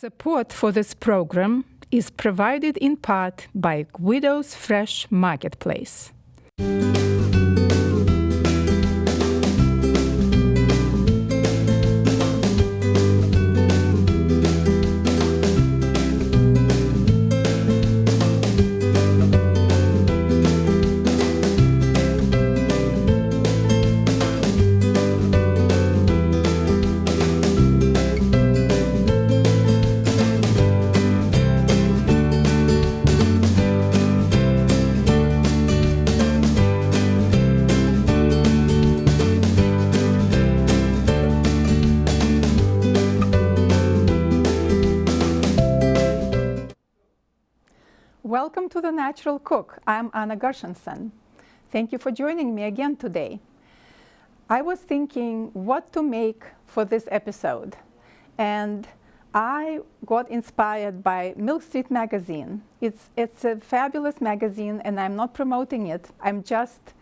Support for this program is provided in part by Guido's Fresh Marketplace. Welcome to The Natural Cook. I'm Anna Gershenson. Thank you for joining me again today. I was thinking what to make for this episode, and I got inspired by Milk Street magazine. It's a fabulous magazine, and I'm not promoting it. I'm just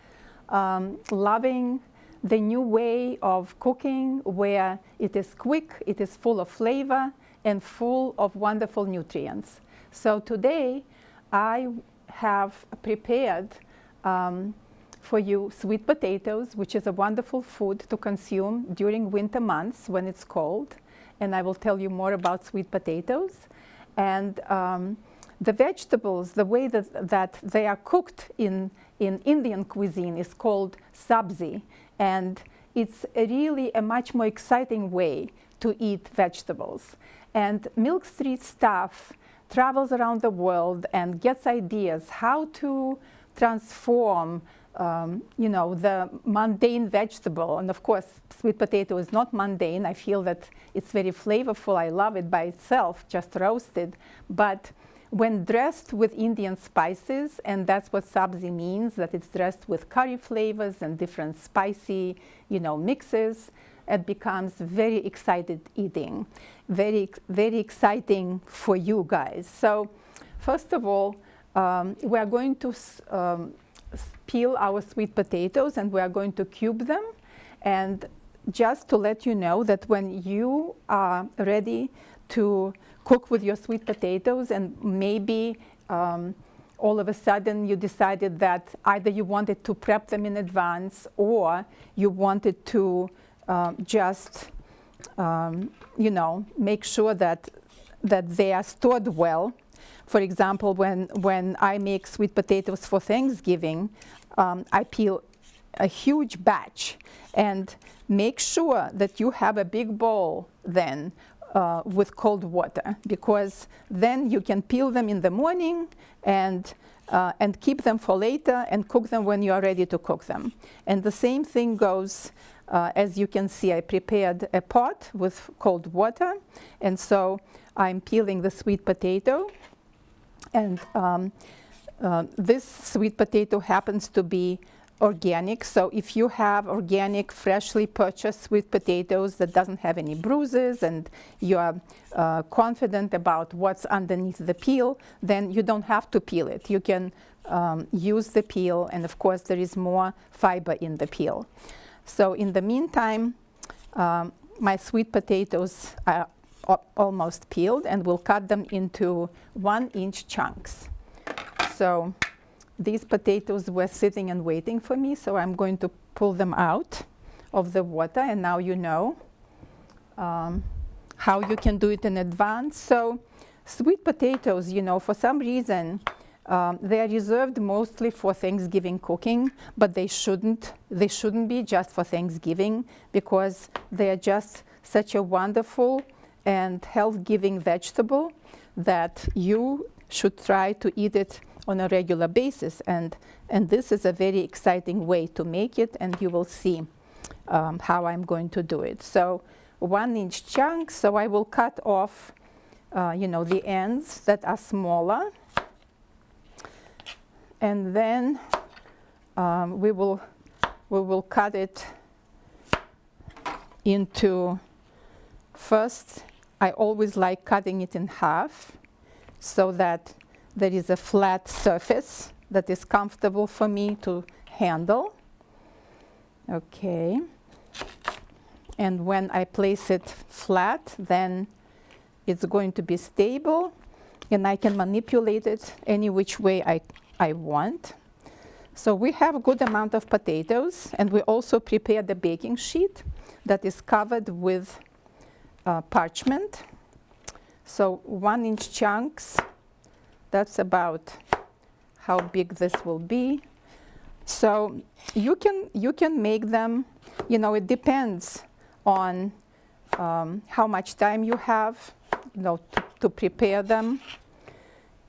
loving the new way of cooking where it is quick, it is full of flavor, and full of wonderful nutrients. So today, I have prepared for you sweet potatoes, which is a wonderful food to consume during winter months when it's cold. And I will tell you more about sweet potatoes. And the vegetables, the way that they are cooked in Indian cuisine is called sabzi. And it's really a much more exciting way to eat vegetables. And Milk Street staff travels around the world and gets ideas how to transform, the mundane vegetable. And of course, sweet potato is not mundane. I feel that it's very flavorful. I love it by itself, just roasted. But when dressed with Indian spices, and that's what sabzi means, that it's dressed with curry flavors and different spicy, mixes, it becomes very excited eating, very, very exciting for you guys. So first of all, we are going to peel our sweet potatoes and we are going to cube them. And just to let you know that when you are ready to cook with your sweet potatoes and maybe all of a sudden you decided that either you wanted to prep them in advance or you wanted to make sure that they are stored well. For example, when I make sweet potatoes for Thanksgiving, I peel a huge batch and make sure that you have a big bowl then with cold water, because then you can peel them in the morning and keep them for later and cook them when you are ready to cook them. And the same thing goes. As you can see, I prepared a pot with cold water, and so I'm peeling the sweet potato. And this sweet potato happens to be organic, so if you have organic, freshly purchased sweet potatoes that doesn't have any bruises and you are confident about what's underneath the peel, then you don't have to peel it. You can use the peel, and of course there is more fiber in the peel. So in the meantime, my sweet potatoes are almost peeled, and we'll cut them into 1-inch chunks. So these potatoes were sitting and waiting for me, so I'm going to pull them out of the water, and now you know how you can do it in advance. So sweet potatoes, for some reason, they are reserved mostly for Thanksgiving cooking, but they shouldn't be just for Thanksgiving, because they are just such a wonderful and health-giving vegetable that you should try to eat it on a regular basis. And this is a very exciting way to make it, and you will see how I'm going to do it. So 1-inch chunks, so I will cut off the ends that are smaller. And then we will cut it into, first, I always like cutting it in half so that there is a flat surface that is comfortable for me to handle. Okay. And when I place it flat, then it's going to be stable, and I can manipulate it any which way I want. So we have a good amount of potatoes, and we also prepare the baking sheet that is covered with parchment. So 1-inch chunks, that's about how big this will be. So you can make them, it depends on how much time you have, to prepare them.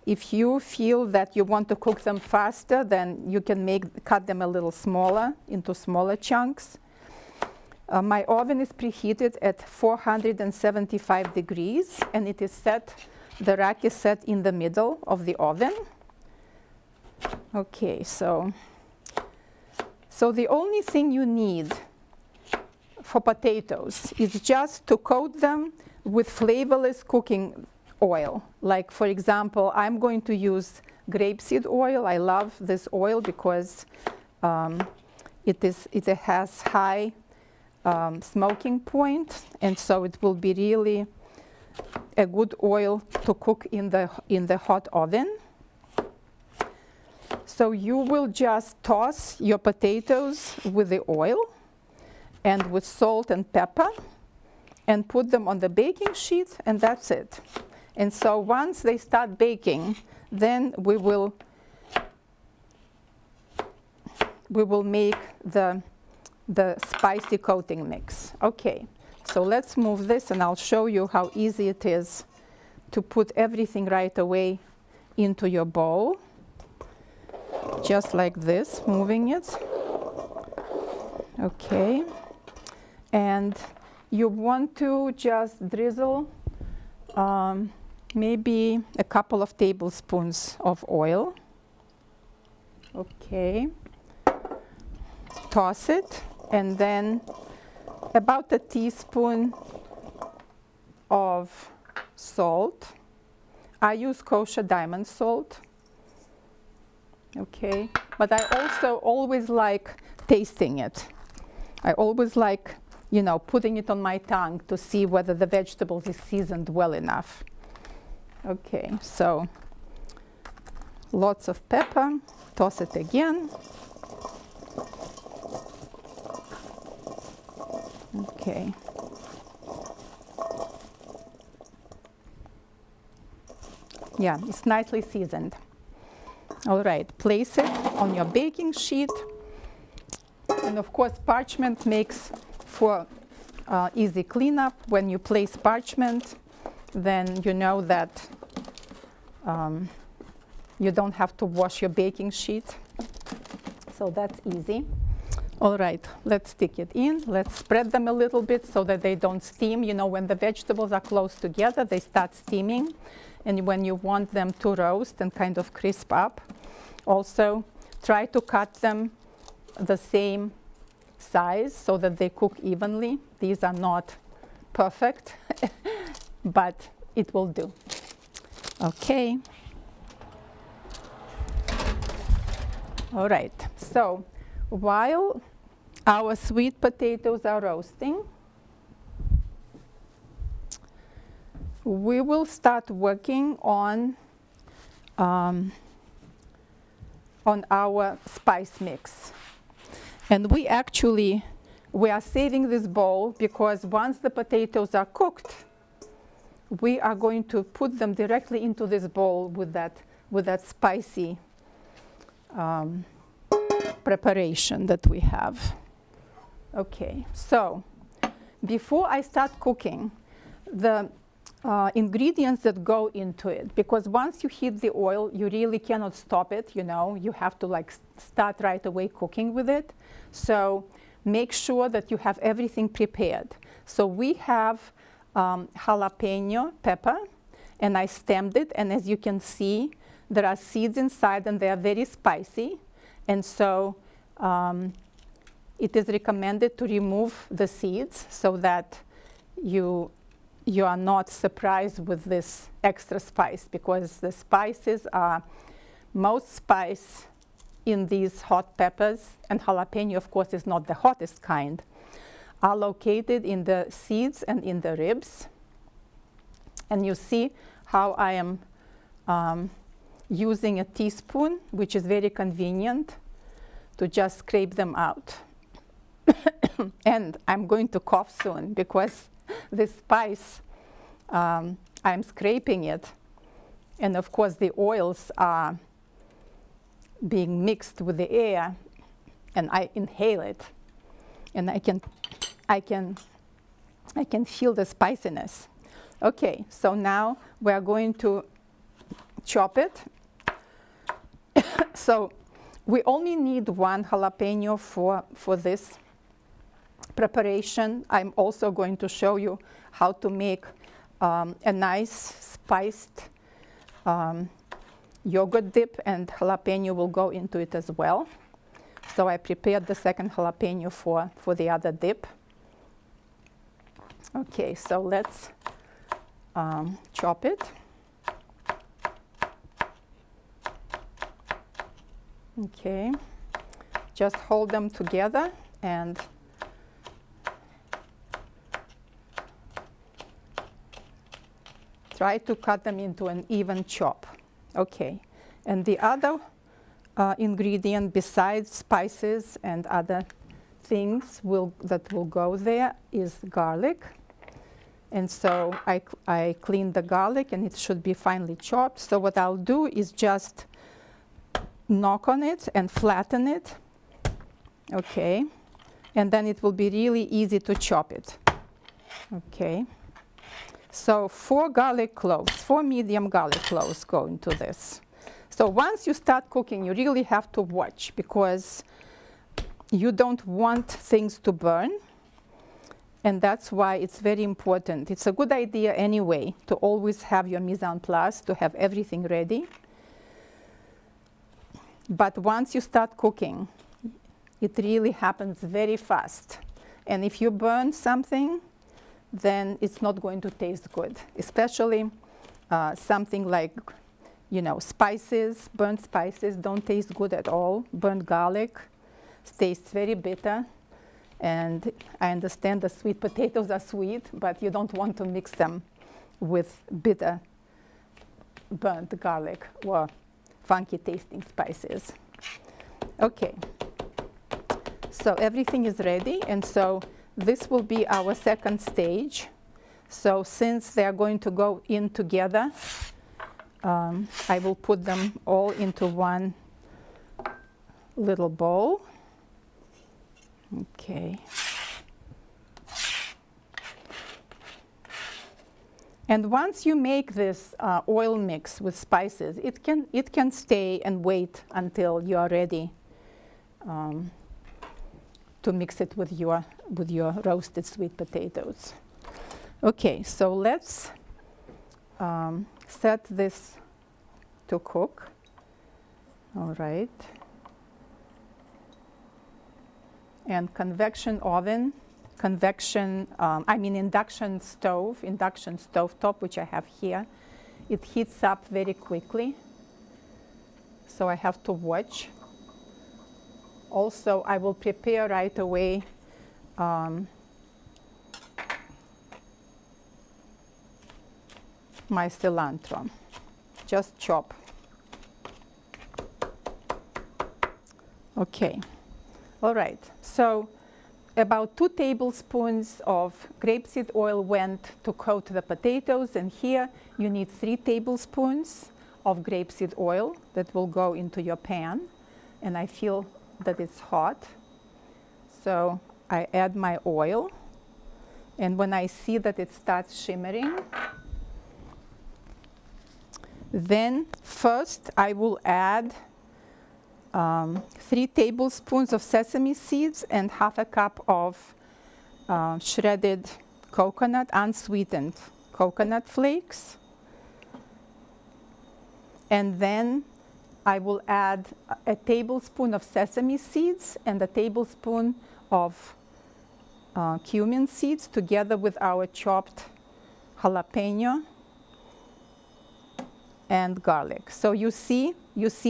If you feel that you want to cook them faster, then you can cut them a little smaller, into smaller chunks. My oven is preheated at 475 degrees, and it is set, the rack is set in the middle of the oven. Okay, so the only thing you need for potatoes is just to coat them with flavorless cooking oil. Like, for example, I'm going to use grapeseed oil. I love this oil because it has high smoking point, and so it will be really a good oil to cook in the hot oven. So you will just toss your potatoes with the oil and with salt and pepper and put them on the baking sheet, and that's it. And so once they start baking, then we will make the spicy coating mix. Okay, so let's move this, and I'll show you how easy it is to put everything right away into your bowl. Just like this, moving it. Okay, and you want to just drizzle maybe a couple of tablespoons of oil. Okay, toss it, and then about a teaspoon of salt. I use kosher diamond salt. Okay, but I also always like tasting it. I always like, putting it on my tongue to see whether the vegetables is seasoned well enough. Okay, so lots of pepper. Toss it again. Okay. Yeah, it's nicely seasoned. All right, place it on your baking sheet. And of course, parchment makes for easy cleanup. When you place parchment, then you know that you don't have to wash your baking sheet. So that's easy. All right, let's stick it in. Let's spread them a little bit so that they don't steam. When the vegetables are close together, they start steaming. And when you want them to roast and kind of crisp up, also try to cut them the same size so that they cook evenly. These are not perfect, but it will do. Okay. All right, so while our sweet potatoes are roasting, we will start working on our spice mix. And we are saving this bowl because once the potatoes are cooked, we are going to put them directly into this bowl with that spicy preparation that we have. Okay, so before I start cooking, the ingredients that go into it, because once you heat the oil, you really cannot stop it, you have to start right away cooking with it. So make sure that you have everything prepared. So we have jalapeno pepper, and I stemmed it, and as you can see, there are seeds inside, and they are very spicy, and so it is recommended to remove the seeds so that you are not surprised with this extra spice, because the spices are, most spice in these hot peppers, and jalapeno of course is not the hottest kind, are located in the seeds and in the ribs. And you see how I am using a teaspoon, which is very convenient, to just scrape them out. And I'm going to cough soon because this spice, I'm scraping it. And of course, the oils are being mixed with the air, and I inhale it. And I can feel the spiciness. Okay, so now we're going to chop it. So we only need 1 jalapeno for this preparation. I'm also going to show you how to make a nice spiced yogurt dip, and jalapeno will go into it as well. So I prepared the second jalapeno for the other dip. Okay, so let's chop it. Okay, just hold them together and try to cut them into an even chop. Okay, and the other ingredient besides spices and other things that will go there is garlic. And so I cleaned the garlic, and it should be finely chopped. So what I'll do is just knock on it and flatten it. Okay, and then it will be really easy to chop it. Okay, so 4 garlic cloves, 4 medium garlic cloves go into this. So once you start cooking, you really have to watch, because you don't want things to burn. And that's why it's very important. It's a good idea anyway to always have your mise en place, to have everything ready. But once you start cooking, it really happens very fast. And if you burn something, then it's not going to taste good, especially something like, spices. Burnt spices don't taste good at all. Burnt garlic tastes very bitter. And I understand the sweet potatoes are sweet, but you don't want to mix them with bitter burnt garlic or funky tasting spices. Okay, so everything is ready, and so this will be our second stage. So since they are going to go in together, I will put them all into one little bowl. Okay. And once you make this oil mix with spices, it can stay and wait until you are ready to mix it with your roasted sweet potatoes. Okay, so let's set this to cook. All right. And induction stove top, which I have here, it heats up very quickly, so I have to watch. Also, I will prepare right away my cilantro. Just chop. Okay. All right, so about 2 tablespoons of grapeseed oil went to coat the potatoes, and here you need 3 tablespoons of grapeseed oil that will go into your pan. And I feel that it's hot, so I add my oil, and when I see that it starts shimmering, then first I will add 3 tablespoons of sesame seeds and ½ a cup of shredded coconut, unsweetened coconut flakes. And then I will add a tablespoon of sesame seeds and a tablespoon of cumin seeds together with our chopped jalapeno and garlic. So you see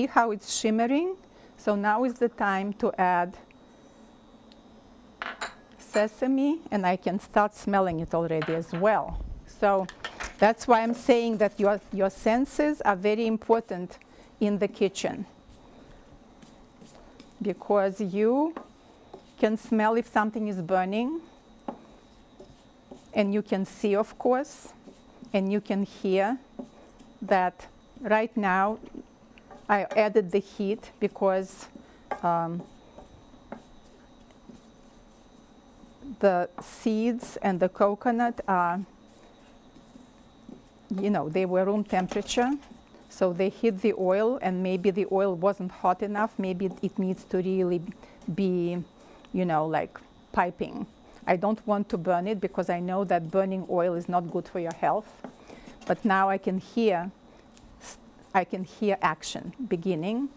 how it's shimmering. So now is the time to add sesame, and I can start smelling it already as well. So That's why I'm saying that your senses are very important in the kitchen, because you can smell if something is burning, and you can see, of course, and you can hear that right now I added the heat because the seeds and the coconut are, they were room temperature, so they hit the oil, and maybe the oil wasn't hot enough. Maybe it needs to really be, like piping. I don't want to burn it because I know that burning oil is not good for your health. But now I can hear action beginning,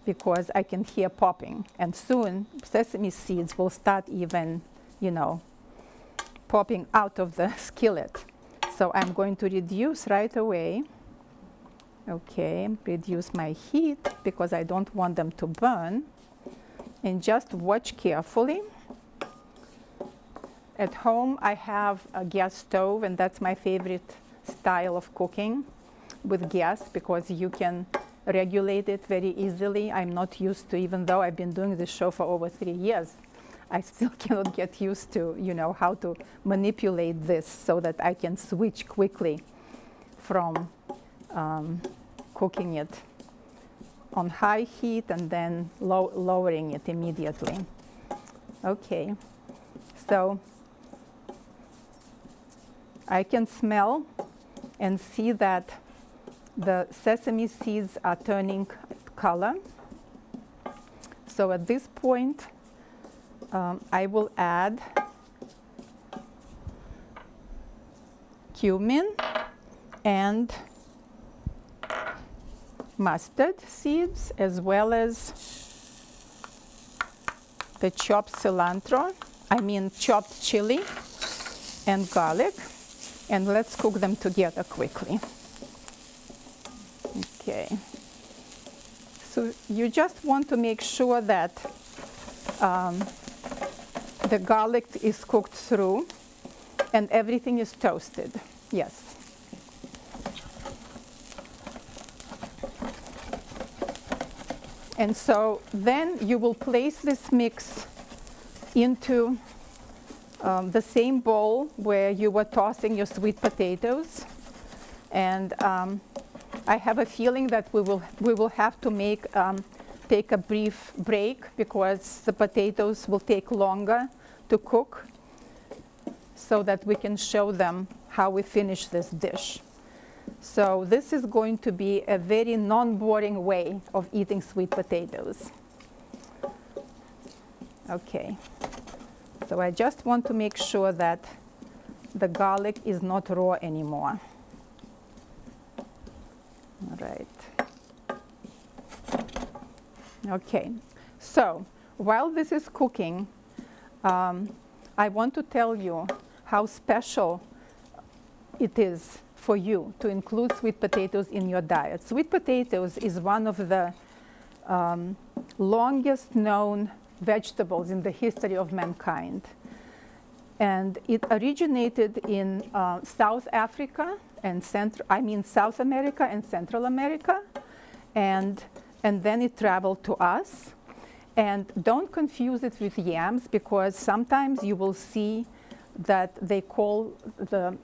because I can hear popping, and soon sesame seeds will start even, popping out of the skillet. So I'm going to reduce right away. Okay, reduce my heat because I don't want them to burn. And just watch carefully. At home I have a gas stove, and that's my favorite style of cooking, with gas, because you can regulate it very easily. I'm not used to, even though I've been doing this show for over 3 years, I still cannot get used to, how to manipulate this so that I can switch quickly from cooking it on high heat and then lowering it immediately. Okay, so I can smell and see that the sesame seeds are turning color. So at this point, I will add cumin and mustard seeds, as well as the chopped cilantro, chopped chili and garlic. And let's cook them together quickly. Okay. So you just want to make sure that the garlic is cooked through and everything is toasted. Yes. And so then you will place this mix into the same bowl where you were tossing your sweet potatoes. And I have a feeling that we will have to take a brief break, because the potatoes will take longer to cook, so that we can show them how we finish this dish. So this is going to be a very non-boring way of eating sweet potatoes. Okay. So I just want to make sure that the garlic is not raw anymore. All right. Okay. So while this is cooking, I want to tell you how special it is for you to include sweet potatoes in your diet. Sweet potatoes is one of the longest known vegetables in the history of mankind. And it originated in South Africa and South America and Central America. And then it traveled to us. And don't confuse it with yams, because sometimes you will see that they call the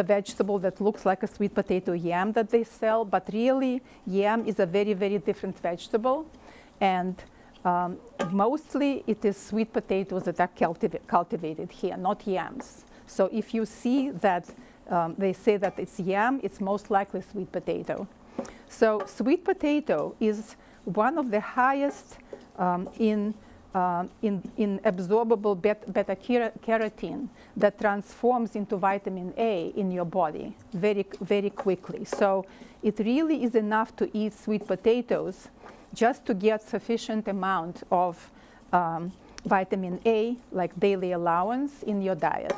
vegetable that looks like a sweet potato yam that they sell, but really yam is a very, very different vegetable. And mostly it is sweet potatoes that are cultivated here, not yams. So if you see that they say that it's yam, it's most likely sweet potato. So sweet potato is one of the highest in absorbable beta carotene that transforms into vitamin A in your body very, very quickly. So it really is enough to eat sweet potatoes just to get sufficient amount of vitamin A, like daily allowance, in your diet.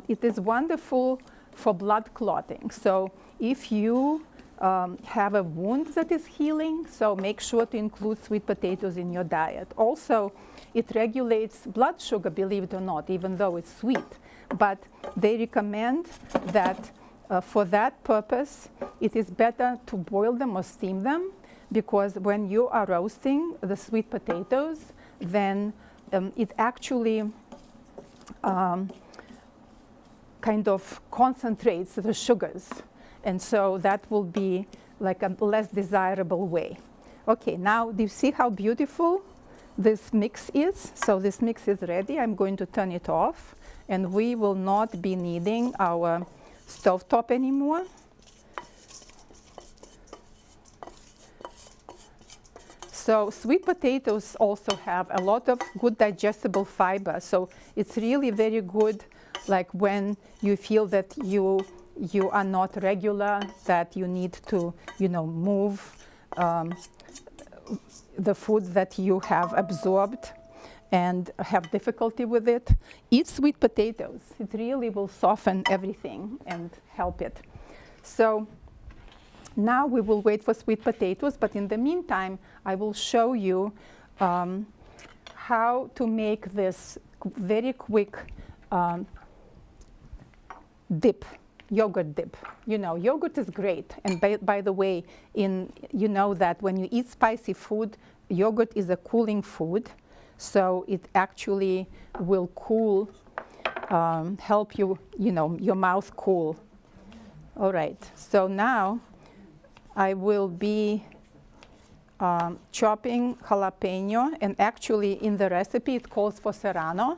It is wonderful for blood clotting. So if you have a wound that is healing, so make sure to include sweet potatoes in your diet. Also, it regulates blood sugar, believe it or not, even though it's sweet. But they recommend that For that purpose, it is better to boil them or steam them, because when you are roasting the sweet potatoes, then it actually kind of concentrates the sugars. And so that will be like a less desirable way. Okay, now do you see how beautiful this mix is? So this mix is ready. I'm going to turn it off, and we will not be needing our stovetop anymore. So sweet potatoes also have a lot of good digestible fiber. So it's really very good, like when you feel that you are not regular, that you need to, move the food that you have absorbed and have difficulty with it. Eat sweet potatoes. It really will soften everything and help it. So now we will wait for sweet potatoes, but in the meantime, I will show you how to make this very quick dip, yogurt dip. Yogurt is great. And by the way, you know that when you eat spicy food, yogurt is a cooling food. So it actually will cool, help you, your mouth cool. All right, so now I will be chopping jalapeno, and actually in the recipe it calls for serrano.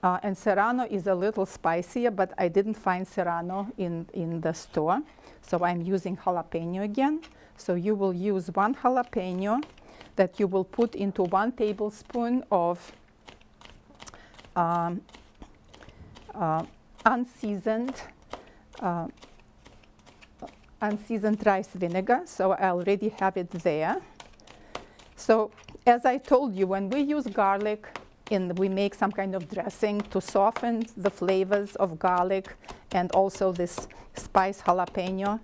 And serrano is a little spicier, but I didn't find serrano in the store. So I'm using jalapeno again. So you will use 1 jalapeno that you will put into 1 tablespoon of unseasoned rice vinegar. So I already have it there. So as I told you, when we use garlic, we make some kind of dressing to soften the flavors of garlic and also this spice jalapeno,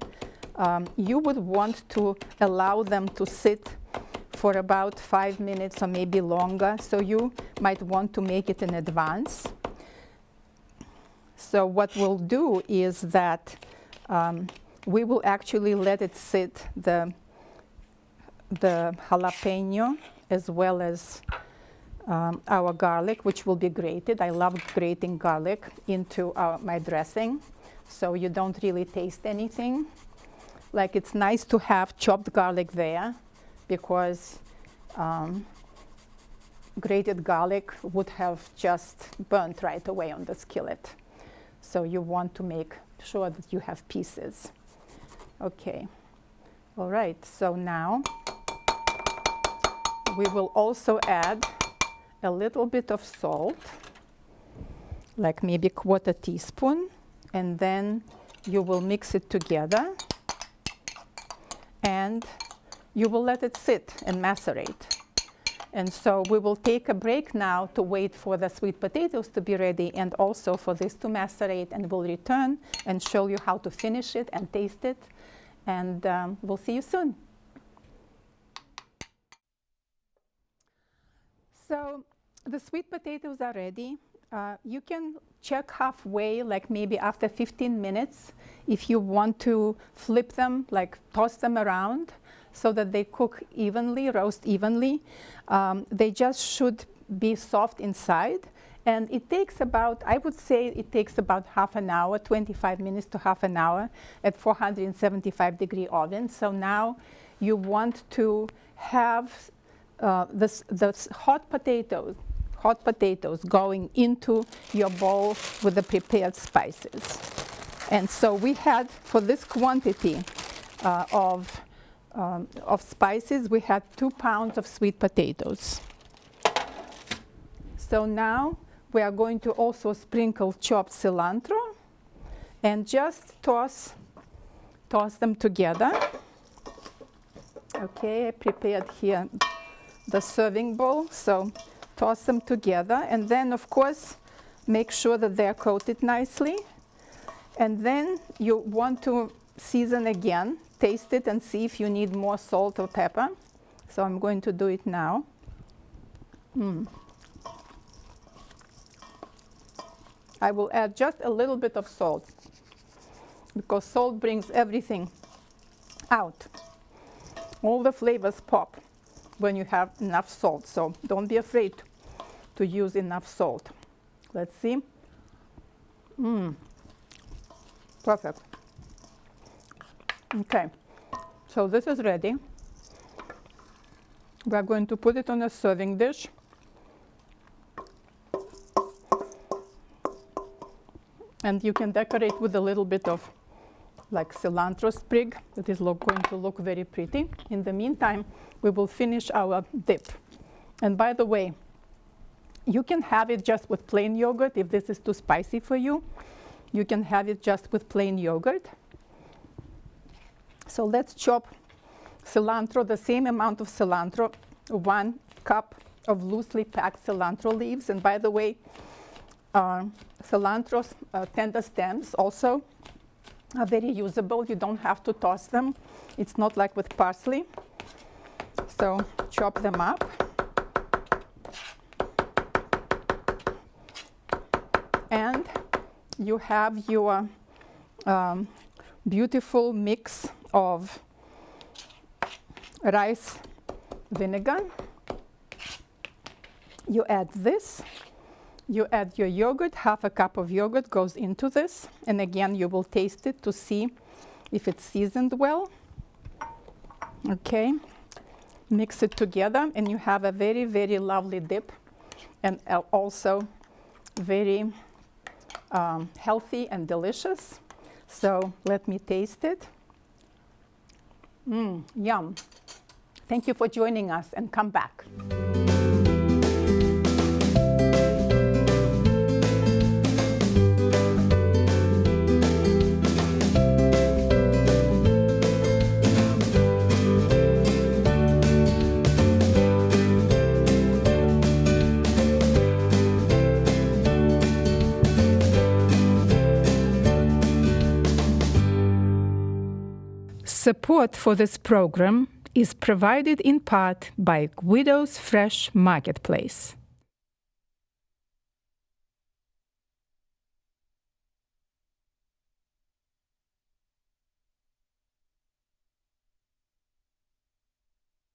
you would want to allow them to sit for about 5 minutes or maybe longer. So you might want to make it in advance. So what we'll do is that we will actually let it sit, the jalapeno as well as our garlic, which will be grated. I love grating garlic into my dressing, so you don't really taste anything. Like, it's nice to have chopped garlic there, because grated garlic would have just burnt right away on the skillet. So you want to make sure that you have pieces. Okay, all right, so now we will also add a little bit of salt, like maybe 1/4 teaspoon, and then you will mix it together and you will let it sit and macerate. And so we will take a break now to wait for the sweet potatoes to be ready and also for this to macerate, and we'll return and show you how to finish it and taste it, and we'll see you soon. So the sweet potatoes are ready. You can check halfway, like maybe after 15 minutes, if you want to flip them, like toss them around so that they cook evenly, roast evenly. They just should be soft inside. And it takes about, I would say it takes about half an hour, 25 minutes to half an hour at 475-degree oven. So now you want to have the hot potatoes going into your bowl with the prepared spices. And so we had, for this quantity of spices, we had 2 pounds of sweet potatoes. So now we are going to also sprinkle chopped cilantro and just toss them together. Okay, I prepared here the serving bowl, so toss them together, and then of course make sure that they are coated nicely. And then you want to season again, taste it and see if you need more salt or pepper. So I'm going to do it now. I will add just a little bit of salt. because salt brings everything out. All the flavors pop when you have enough salt, so don't be afraid to use enough salt. Let's see. Perfect. Okay, so this is ready. We're going to put it on a serving dish. And you can decorate with a little bit of like cilantro sprig. It is going to look very pretty. In the meantime, we will finish our dip. And by the way, you can have it just with plain yogurt. If this is too spicy for you, you can have it just with plain yogurt. So let's chop cilantro, the same amount of cilantro, 1 cup of loosely packed cilantro leaves. And by the way, cilantro's tender stems also are very usable. You don't have to toss them. It's not like with parsley. So chop them up. And you have your beautiful mix of rice vinegar. You add this. You add your yogurt. Half a cup of yogurt goes into this. And again, you will taste it to see if it's seasoned well. Okay. Mix it together, and you have a very, very lovely dip, and also very healthy and delicious. So let me taste it. Yum. Thank you for joining us, and come back. Support for this program is provided in part by Guido's Fresh Marketplace.